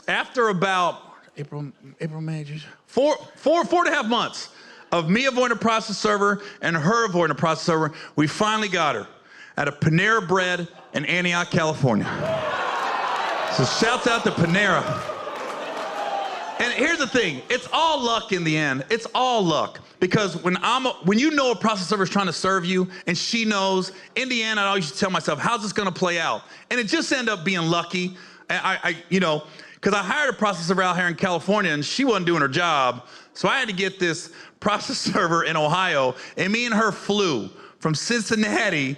after about April, May, June, four and a half months of me avoiding a processed server and her avoiding a processed server, we finally got her at a Panera Bread in Antioch, California. So shouts out to Panera. And here's the thing, it's all luck in the end. It's all luck. Because when you know a process server is trying to serve you and she knows, in the end, I always tell myself, how's this gonna play out? And it just ended up being lucky. And because I hired a process server out here in California and she wasn't doing her job. So I had to get this process server in Ohio, and me and her flew from Cincinnati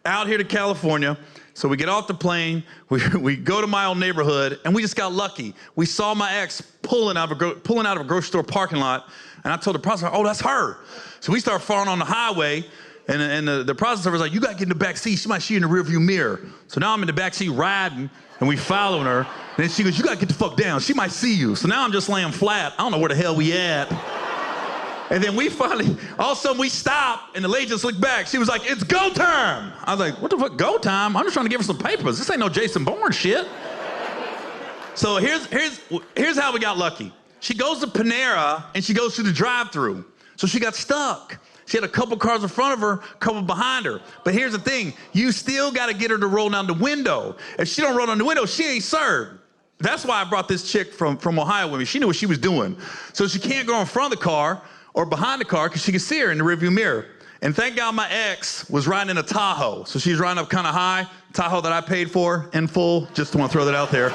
out here to California. So we get off the plane, we go to my old neighborhood, and we just got lucky. We saw my ex pulling out of a grocery store parking lot, and I told the processor, oh, that's her. So we start falling on the highway, and the processor was like, you gotta get in the back seat. She might see you in the rearview mirror. So now I'm in the back seat riding, and we following her, and then she goes, you gotta get the fuck down. She might see you. So now I'm just laying flat. I don't know where the hell we at. And then we finally, all of a sudden we stop, and the lady just looked back. She was like, it's go time. I was like, what the fuck, go time? I'm just trying to give her some papers. This ain't no Jason Bourne shit. So here's how we got lucky. She goes to Panera, and she goes through the drive-thru. So she got stuck. She had a couple cars in front of her, a couple behind her. But here's the thing, you still gotta get her to roll down the window. If she don't roll down the window, she ain't served. That's why I brought this chick from Ohio with me. She knew what she was doing. So she can't go in front of the car or behind the car because she could see her in the rearview mirror. And thank God my ex was riding in a Tahoe. So she's riding up kind of high, Tahoe that I paid for in full. Just want to throw that out there.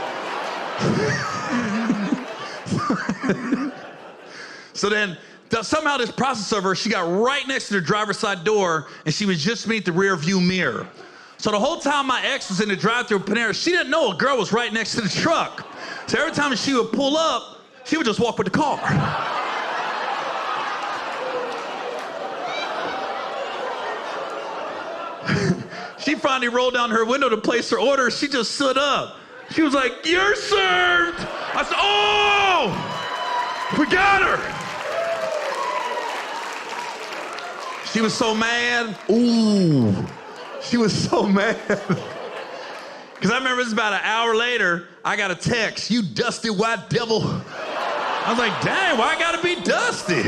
So then somehow this process server, she got right next to the driver's side door, and she was just beneath the rear view mirror. So the whole time my ex was in the drive-thru Panera, she didn't know a girl was right next to the truck. So every time she would pull up, she would just walk with the car. She finally rolled down her window to place her order. She just stood up. She was like, you're served. I said, oh, we got her. She was so mad. Ooh, she was so mad. Because I remember it was about an hour later, I got a text, you dusty white devil. I was like, dang, why I gotta be dusty?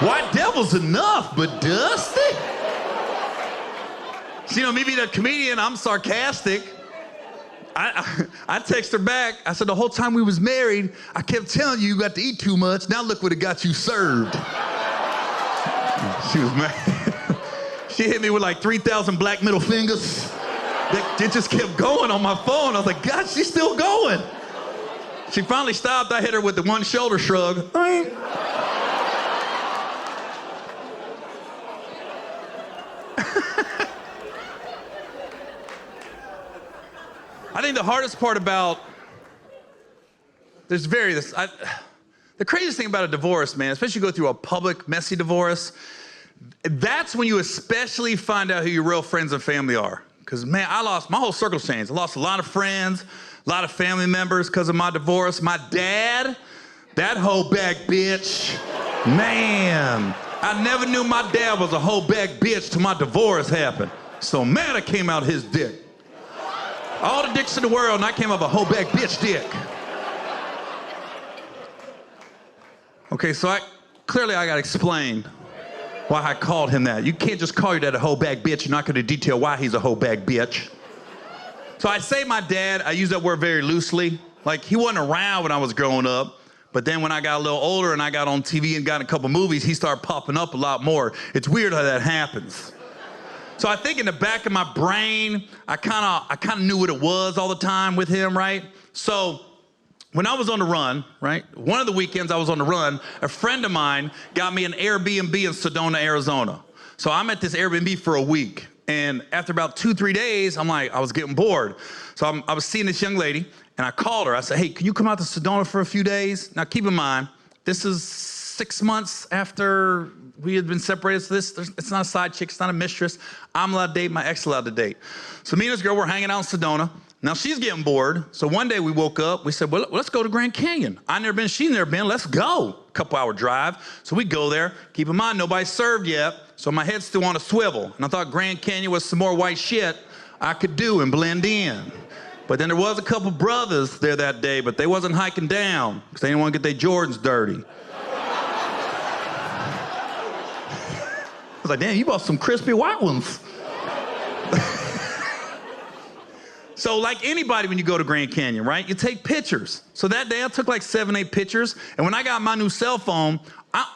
White devil's enough, but dusty? So, you know, me being a comedian, I'm sarcastic. I text her back. I said, the whole time we was married, I kept telling you got to eat too much. Now look what it got you served. She was mad. She hit me with like 3,000 black middle fingers. It just kept going on my phone. I was like, God, she's still going. She finally stopped. I hit her with the one shoulder shrug. I think the hardest part about, the craziest thing about a divorce, man, especially you go through a public, messy divorce, that's when you especially find out who your real friends and family are. Because, man, I lost, my whole circle changed. I lost a lot of friends, a lot of family members because of my divorce. My dad, that hoe bag bitch, man, I never knew my dad was a hoe bag bitch till my divorce happened. So, man, I came out his dick. All the dicks in the world, and I came up a hoe bag bitch dick. Okay, so clearly I gotta explain why I called him that. You can't just call your dad a hoe bag bitch. You're not gonna detail why he's a hoe bag bitch. So I say my dad, I use that word very loosely. Like, he wasn't around when I was growing up, but then when I got a little older and I got on TV and got in a couple movies, he started popping up a lot more. It's weird how that happens. So I think in the back of my brain, I kind of knew what it was all the time with him, right? So when I was on the run, right, one of the weekends I was on the run, a friend of mine got me an Airbnb in Sedona, Arizona. So I'm at this Airbnb for a week. And after about 2-3 days, I was getting bored. So I was seeing this young lady, and I called her. I said, hey, can you come out to Sedona for a few days? Now, keep in mind, this is 6 months after we had been separated. So it's not a side chick, it's not a mistress. I'm allowed to date, my ex allowed to date. So me and this girl were hanging out in Sedona. Now she's getting bored. So one day we woke up, we said, well, let's go to Grand Canyon. I've never been, she's never been, let's go. Couple hour drive. So we go there. Keep in mind, nobody's served yet. So my head's still on a swivel. And I thought Grand Canyon was some more white shit I could do and blend in. But then there was a couple brothers there that day, but they wasn't hiking down because they didn't want to get their Jordans dirty. I was like, damn, you bought some crispy white ones. So like anybody when you go to Grand Canyon, right, you take pictures. So that day I took like 7, 8 pictures. And when I got my new cell phone,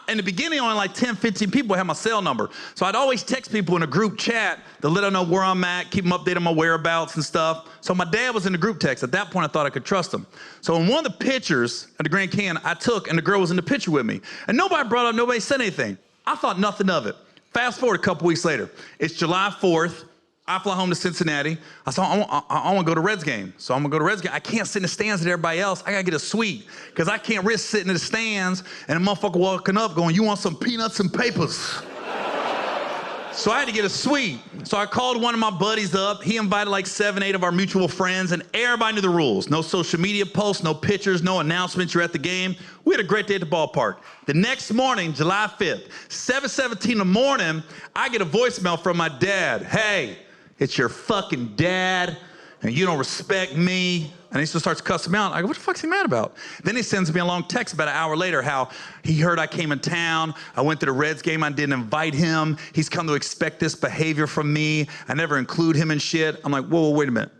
in the beginning only like 10, 15 people had my cell number. So I'd always text people in a group chat to let them know where I'm at, keep them updated on my whereabouts and stuff. So my dad was in the group text. At that point, I thought I could trust him. So in one of the pictures of the Grand Canyon I took, and the girl was in the picture with me. And nobody brought up, nobody said anything. I thought nothing of it. Fast forward a couple weeks later. It's July 4th. I fly home to Cincinnati. I said, I want to go to Reds game. So I'm going to go to Reds game. I can't sit in the stands with everybody else. I got to get a suite because I can't risk sitting in the stands and a motherfucker walking up going, you want some peanuts and papers? So I had to get a suite. So I called one of my buddies up. He invited like 7, 8 of our mutual friends, and everybody knew the rules. No social media posts, no pictures, no announcements. You're at the game. We had a great day at the ballpark. The next morning, July 5th, 7:17 in the morning, I get a voicemail from my dad. Hey, it's your fucking dad, and you don't respect me. And he just starts cussing me out. I go, what the fuck's he mad about? Then he sends me a long text about an hour later how he heard I came in town. I went to the Reds game. I didn't invite him. He's come to expect this behavior from me. I never include him in shit. I'm like, whoa, wait a minute.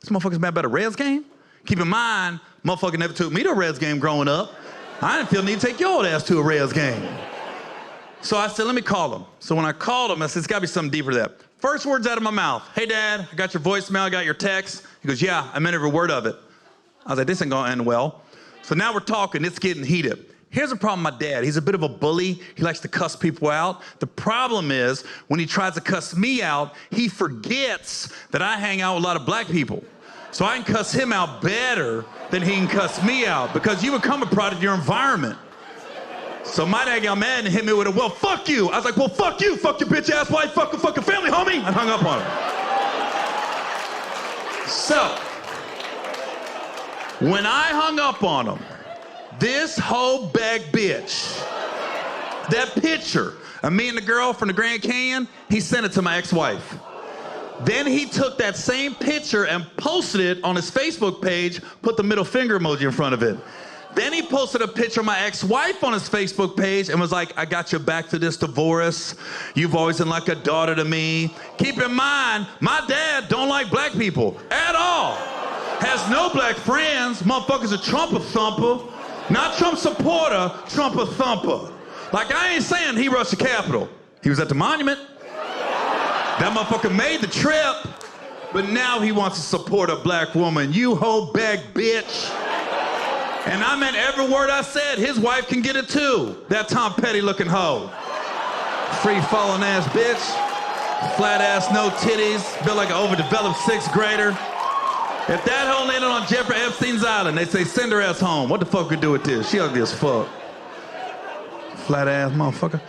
This motherfucker's mad about a Reds game? Keep in mind, motherfucker never took me to a Reds game growing up. I didn't feel the need to take your old ass to a Reds game. So I said, let me call him. So when I called him, I said, it's gotta be something deeper than that. First words out of my mouth, hey Dad, I got your voicemail, I got your text. He goes, yeah, I meant every word of it. I was like, this ain't gonna end well. So now we're talking, it's getting heated. Here's a problem with my dad, he's a bit of a bully. He likes to cuss people out. The problem is, when he tries to cuss me out, he forgets that I hang out with a lot of black people. So I can cuss him out better than he can cuss me out because you become a product of your environment. So my dad got mad and hit me with a, well, fuck you. I was like, well, fuck you bitch ass wife, fuck your fucking family, homie. I hung up on him. So, when I hung up on him, this whole bag bitch, that picture of me and the girl from the Grand Canyon, he sent it to my ex-wife. Then he took that same picture and posted it on his Facebook page, put the middle finger emoji in front of it. Then he posted a picture of my ex-wife on his Facebook page and was like, I got your back to this divorce. You've always been like a daughter to me. Keep in mind, my dad don't like black people at all. Has no black friends. Motherfucker's a Trump thumper. Not Trump supporter, Trump thumper. Like, I ain't saying he rushed the Capitol. He was at the monument. That motherfucker made the trip, but now he wants to support a black woman. You hoe bag bitch. And I meant every word I said. His wife can get it too. That Tom Petty looking hoe. Free falling ass bitch. Flat ass, no titties. Built like an overdeveloped 6th grader. If that hoe landed on Jeffrey Epstein's island, they'd say send her ass home. What the fuck we do with this? She ugly as fuck. Flat ass motherfucker.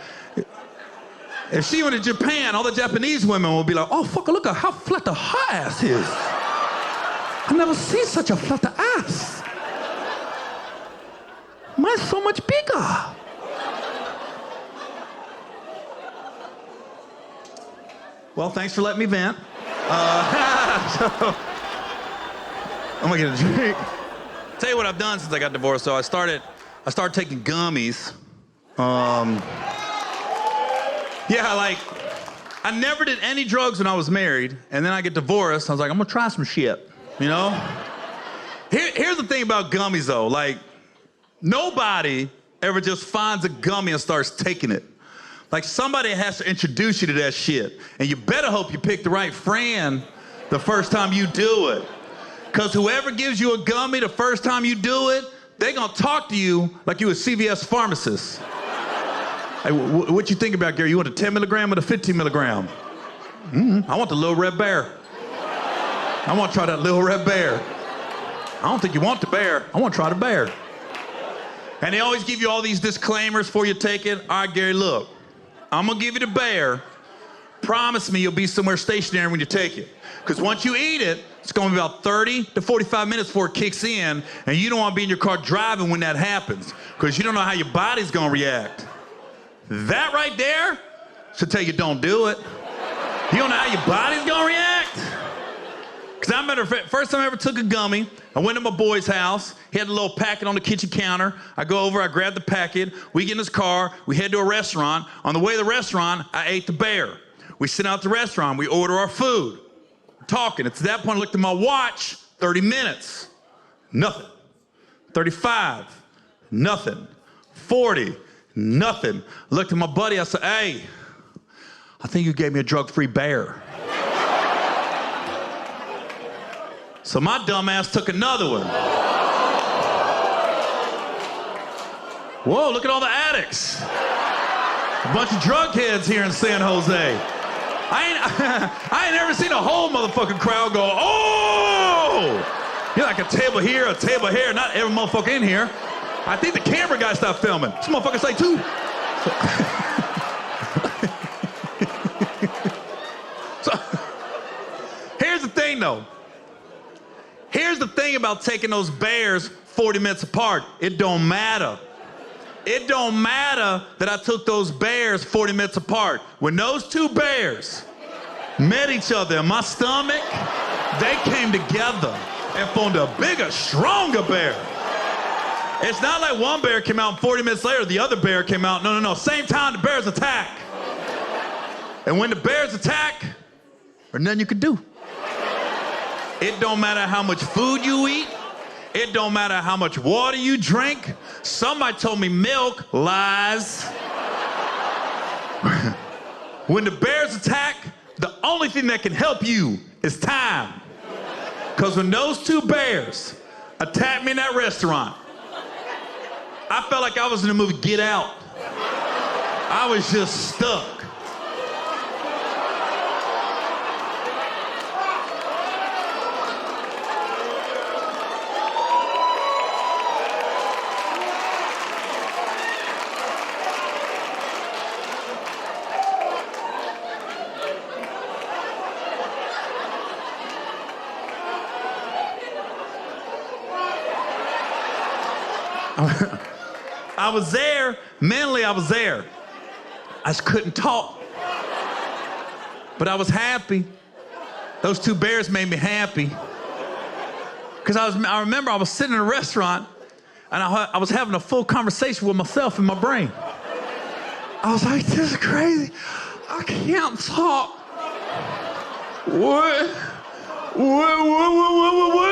If she went to Japan, all the Japanese women would be like, oh fuck, look at how flat the her ass is. I've never seen such a flat ass. Mine's so much bigger. Well, thanks for letting me vent. I'm gonna get a drink. Tell you what I've done since I got divorced. So I started taking gummies. Yeah, like, I never did any drugs when I was married, and then I get divorced. I was like, I'm gonna try some shit, you know? Here's the thing about gummies though, like, nobody ever just finds a gummy and starts taking it. Like, somebody has to introduce you to that shit. And you better hope you pick the right friend the first time you do it. Because whoever gives you a gummy the first time you do it, they gonna talk to you like you a CVS pharmacist. Hey, what you think about, Gary? You want the 10 milligram or the 15 milligram? I want the little red bear. I want to try that little red bear. I don't think you want the bear. I want to try the bear. And they always give you all these disclaimers before you take it. All right, Gary, look, I'm gonna give you the bear. Promise me you'll be somewhere stationary when you take it. Because once you eat it, it's gonna be about 30 to 45 minutes before it kicks in, and you don't wanna be in your car driving when that happens, because you don't know how your body's gonna react. That right there should tell you don't do it. You don't know how your body's gonna react? Because I remember first time I ever took a gummy, I went to my boy's house. He had a little packet on the kitchen counter. I go over, I grab the packet. We get in his car. We head to a restaurant. On the way to the restaurant, I ate the bear. We sit out at the restaurant. We order our food. We're talking. At that point, I looked at my watch, 30 minutes. Nothing. 35. Nothing. 40. Nothing. I looked at my buddy. I said, hey, I think you gave me a drug-free bear. So my dumbass took another one. Whoa, look at all the addicts. A bunch of drug heads here in San Jose. I ain't ever seen a whole motherfucking crowd go, oh! You're like a table here, a table here, not every motherfucker in here. I think the camera guy stopped filming. This motherfucker's like, too. So, here's the thing, though. Here's the thing about taking those bears 40 minutes apart. It don't matter. It don't matter that I took those bears 40 minutes apart. When those two bears met each other in my stomach, they came together and formed a bigger, stronger bear. It's not like one bear came out and 40 minutes later, the other bear came out. No. Same time the bears attack. And when the bears attack, there's nothing you can do. It don't matter how much food you eat. It don't matter how much water you drink. Somebody told me milk. Lies. When the bears attack, the only thing that can help you is time. Because when those two bears attacked me in that restaurant, I felt like I was in the movie Get Out. I was just stuck. I was there, mentally I was there. I just couldn't talk. But I was happy. Those two bears made me happy. Because I remember I was sitting in a restaurant and I was having a full conversation with myself in my brain. I was like, this is crazy. I can't talk. What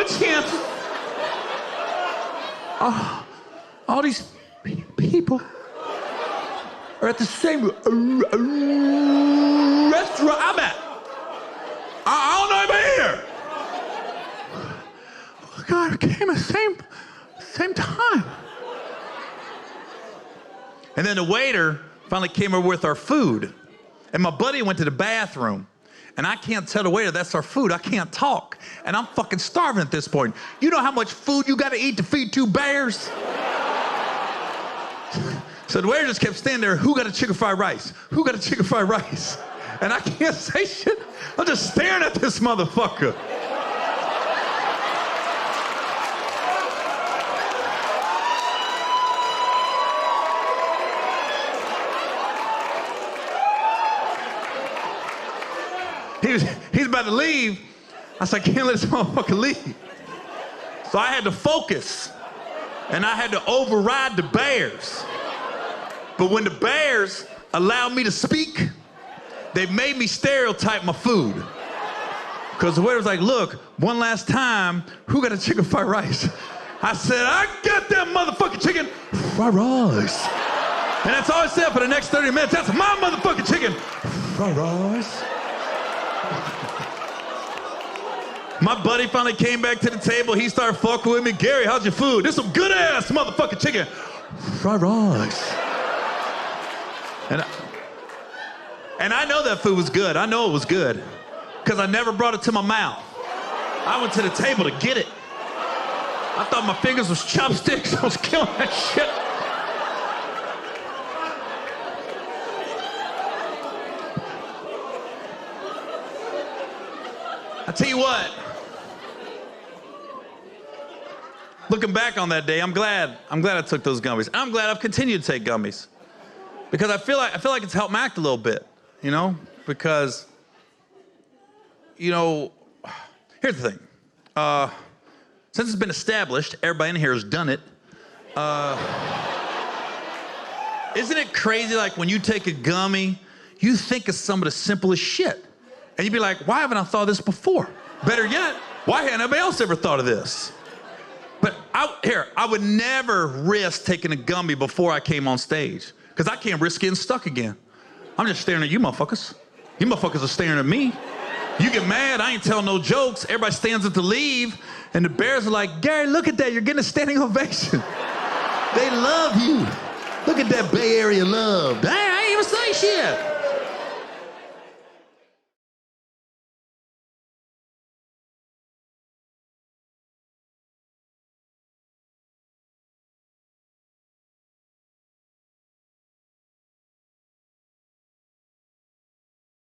chance? All these people are at the same restaurant I'm at. I don't know anybody here. Oh God, it came at the same time. And then the waiter finally came over with our food. And my buddy went to the bathroom. And I can't tell the waiter that's our food. I can't talk. And I'm fucking starving at this point. You know how much food you gotta eat to feed two bears? So the waiter just kept standing there, who got a chicken fried rice? Who got a chicken fried rice? And I can't say shit. I'm just staring at this motherfucker. He's about to leave. I said, I can't let this motherfucker leave. So I had to focus. And I had to override the bears. But when the bears allowed me to speak, they made me stereotype my food. Because the waiter was like, look, one last time, who got a chicken fried rice? I said, I got that motherfucking chicken fried rice. And that's all I said for the next 30 minutes. That's my motherfucking chicken fried rice. My buddy finally came back to the table. He started fucking with me. Gary, how's your food? This some good ass motherfucking chicken fried rice. And I know that food was good. I know it was good. Because I never brought it to my mouth. I went to the table to get it. I thought my fingers was chopsticks. I was killing that shit. I tell you what. Looking back on that day, I'm glad I took those gummies. I'm glad I've continued to take gummies. Because I feel like it's helped me act a little bit, you know? Because, you know, Here's the thing. Since it's been established, everybody in here has done it. Isn't it crazy, like when you take a gummy, you think of some of the simplest shit. And you'd be like, why haven't I thought of this before? Better yet, why hadn't anybody else ever thought of this? But I would never risk taking a gummy before I came on stage, because I can't risk getting stuck again. I'm just staring at you motherfuckers. You motherfuckers are staring at me. You get mad, I ain't telling no jokes. Everybody stands up to leave, and the Bears are like, Gary, look at that, you're getting a standing ovation. They love you. Look at that Bay Area love. I ain't even say shit.